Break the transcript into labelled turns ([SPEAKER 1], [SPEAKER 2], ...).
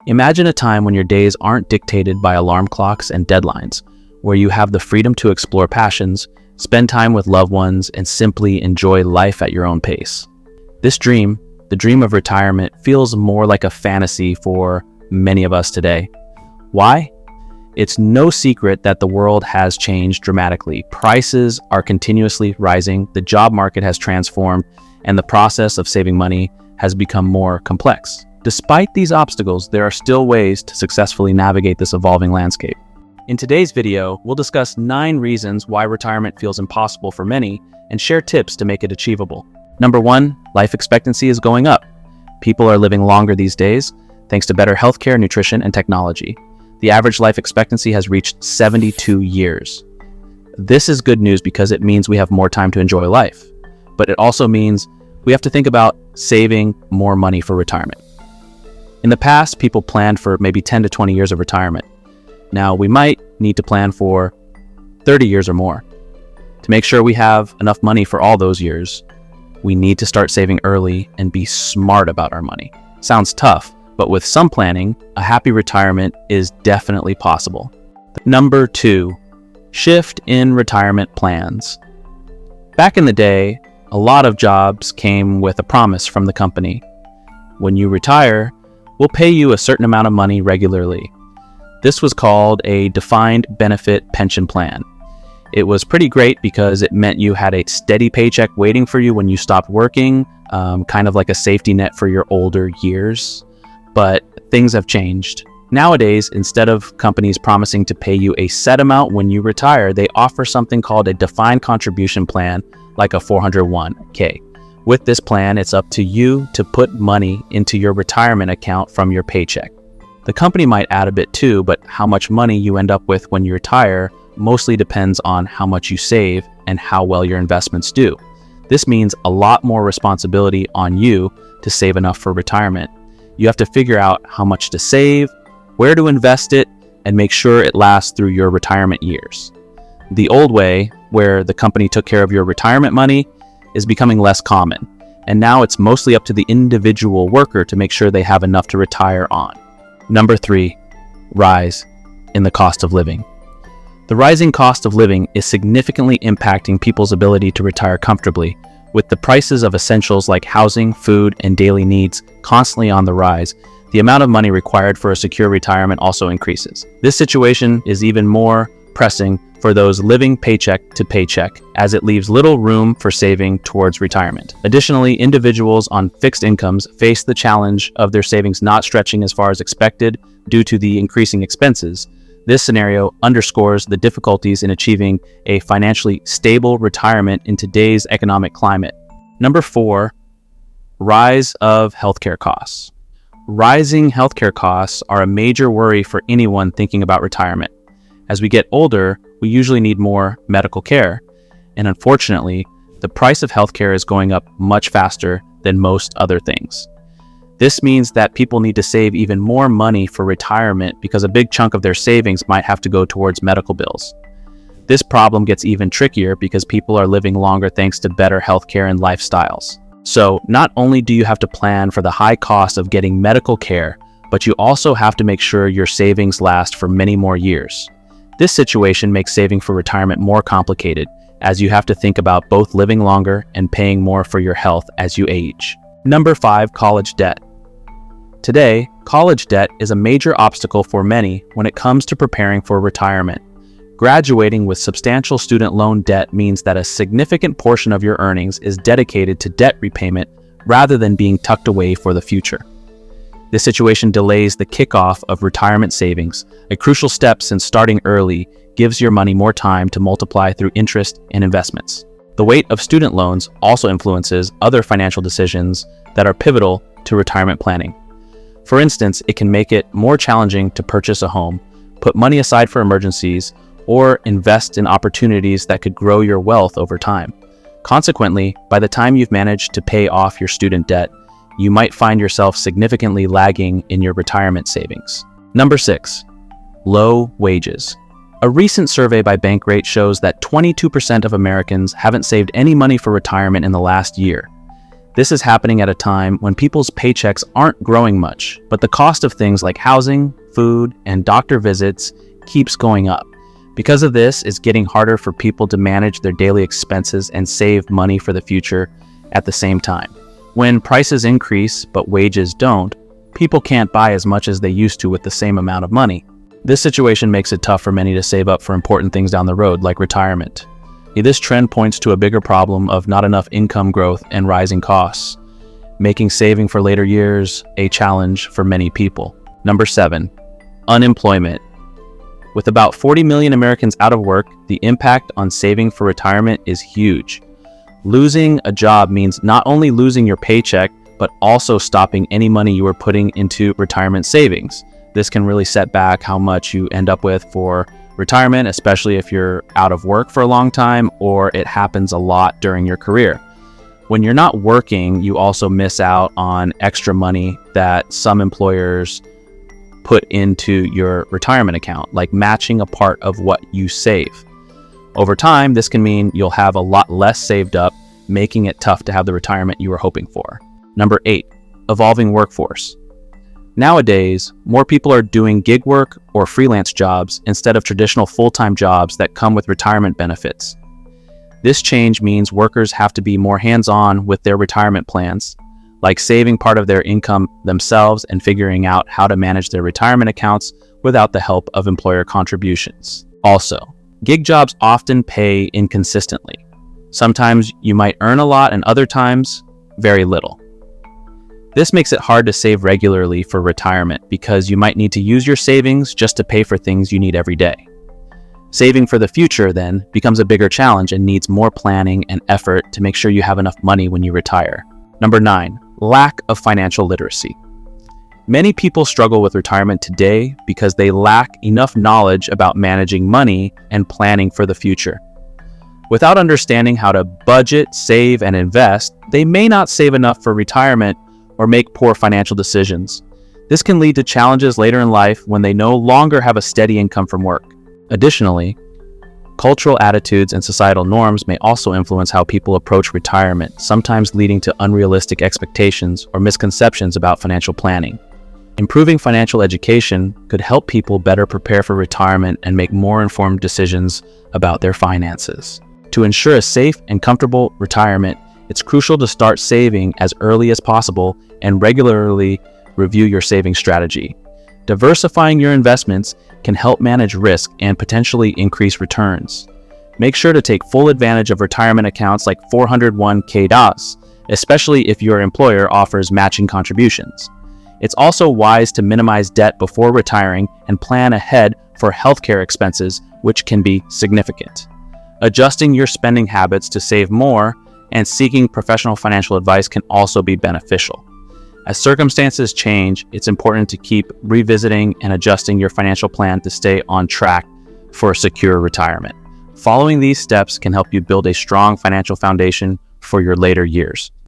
[SPEAKER 1] Imagine a time when your days aren't dictated by alarm clocks and deadlines, where you have the freedom to explore passions, spend time with loved ones, and simply enjoy life at your own pace. This dream, the dream of retirement, feels more like a fantasy for many of us today. Why? It's no secret that the world has changed dramatically. Prices are continuously rising, the job market has transformed, and the process of saving money has become more complex. Despite these obstacles, there are still ways to successfully navigate this evolving landscape. In today's video, we'll discuss 9 reasons why retirement feels impossible for many and share tips to make it achievable. Number 1, life expectancy is going up. People are living longer these days, thanks to better healthcare, nutrition, and technology. The average life expectancy has reached 72 years. This is good news because it means we have more time to enjoy life, but it also means we have to think about saving more money for retirement. In the past, people planned for maybe 10 to 20 years of retirement. Now we might need to plan for 30 years or more. To make sure we have enough money for all those years, we need to start saving early and be smart about our money. Sounds tough, but with some planning, a happy retirement is definitely possible. Number 2, shift in retirement plans. Back in the day, a lot of jobs came with a promise from the company. When you retire, we'll pay you a certain amount of money regularly. This was called a defined benefit pension plan. It was pretty great because it meant you had a steady paycheck waiting for you when you stopped working, kind of like a safety net for your older years. But things have changed. Nowadays, instead of companies promising to pay you a set amount when you retire, they offer something called a defined contribution plan, like a 401k. With this plan, it's up to you to put money into your retirement account from your paycheck. The company might add a bit too, but how much money you end up with when you retire mostly depends on how much you save and how well your investments do. This means a lot more responsibility on you to save enough for retirement. You have to figure out how much to save, where to invest it, and make sure it lasts through your retirement years. The old way, where the company took care of your retirement money, is becoming less common, and now it's mostly up to the individual worker to make sure they have enough to retire on. Number 3, rise in the cost of living. The rising cost of living is significantly impacting people's ability to retire comfortably, with the prices of essentials like housing, food, and daily needs constantly on the rise. The amount of money required for a secure retirement also increases. This situation is even more pressing for those living paycheck to paycheck, as it leaves little room for saving towards retirement. Additionally, individuals on fixed incomes face the challenge of their savings not stretching as far as expected due to the increasing expenses. This scenario underscores the difficulties in achieving a financially stable retirement in today's economic climate. Number 4, rise of healthcare costs. Rising healthcare costs are a major worry for anyone thinking about retirement. As we get older, we usually need more medical care, and unfortunately, the price of healthcare is going up much faster than most other things. This means that people need to save even more money for retirement because a big chunk of their savings might have to go towards medical bills. This problem gets even trickier because people are living longer thanks to better healthcare and lifestyles. So not only do you have to plan for the high cost of getting medical care, but you also have to make sure your savings last for many more years. This situation makes saving for retirement more complicated, as you have to think about both living longer and paying more for your health as you age. Number 5, college debt. Today, college debt is a major obstacle for many when it comes to preparing for retirement. Graduating with substantial student loan debt means that a significant portion of your earnings is dedicated to debt repayment rather than being tucked away for the future. This situation delays the kickoff of retirement savings, a crucial step since starting early gives your money more time to multiply through interest and investments. The weight of student loans also influences other financial decisions that are pivotal to retirement planning. For instance, it can make it more challenging to purchase a home, put money aside for emergencies, or invest in opportunities that could grow your wealth over time. Consequently, by the time you've managed to pay off your student debt, you might find yourself significantly lagging in your retirement savings. Number 6, low wages. A recent survey by Bankrate shows that 22% of Americans haven't saved any money for retirement in the last year. This is happening at a time when people's paychecks aren't growing much, but the cost of things like housing, food, and doctor visits keeps going up. Because of this, it's getting harder for people to manage their daily expenses and save money for the future at the same time. When prices increase but wages don't, people can't buy as much as they used to with the same amount of money. This situation makes it tough for many to save up for important things down the road, like retirement. This trend points to a bigger problem of not enough income growth and rising costs, making saving for later years a challenge for many people. Number 7, unemployment. With about 40 million Americans out of work, the impact on saving for retirement is huge. Losing a job means not only losing your paycheck, but also stopping any money you were putting into retirement savings. This can really set back how much you end up with for retirement, especially if you're out of work for a long time or it happens a lot during your career. When you're not working, you also miss out on extra money that some employers put into your retirement account, like matching a part of what you save. Over time, this can mean you'll have a lot less saved up, making it tough to have the retirement you were hoping for. Number 8, evolving workforce. Nowadays, more people are doing gig work or freelance jobs instead of traditional full-time jobs that come with retirement benefits. This change means workers have to be more hands-on with their retirement plans, like saving part of their income themselves and figuring out how to manage their retirement accounts without the help of employer contributions. Also, gig jobs often pay inconsistently. Sometimes you might earn a lot and other times, very little. This makes it hard to save regularly for retirement because you might need to use your savings just to pay for things you need every day. Saving for the future, then, becomes a bigger challenge and needs more planning and effort to make sure you have enough money when you retire. Number 9, lack of financial literacy. Many people struggle with retirement today because they lack enough knowledge about managing money and planning for the future. Without understanding how to budget, save, and invest, they may not save enough for retirement or make poor financial decisions. This can lead to challenges later in life when they no longer have a steady income from work. Additionally, cultural attitudes and societal norms may also influence how people approach retirement, sometimes leading to unrealistic expectations or misconceptions about financial planning. Improving financial education could help people better prepare for retirement and make more informed decisions about their finances. To ensure a safe and comfortable retirement, it's crucial to start saving as early as possible and regularly review your saving strategy. Diversifying your investments can help manage risk and potentially increase returns. Make sure to take full advantage of retirement accounts like 401k DAS, especially if your employer offers matching contributions. It's also wise to minimize debt before retiring and plan ahead for healthcare expenses, which can be significant. Adjusting your spending habits to save more and seeking professional financial advice can also be beneficial. As circumstances change, it's important to keep revisiting and adjusting your financial plan to stay on track for a secure retirement. Following these steps can help you build a strong financial foundation for your later years.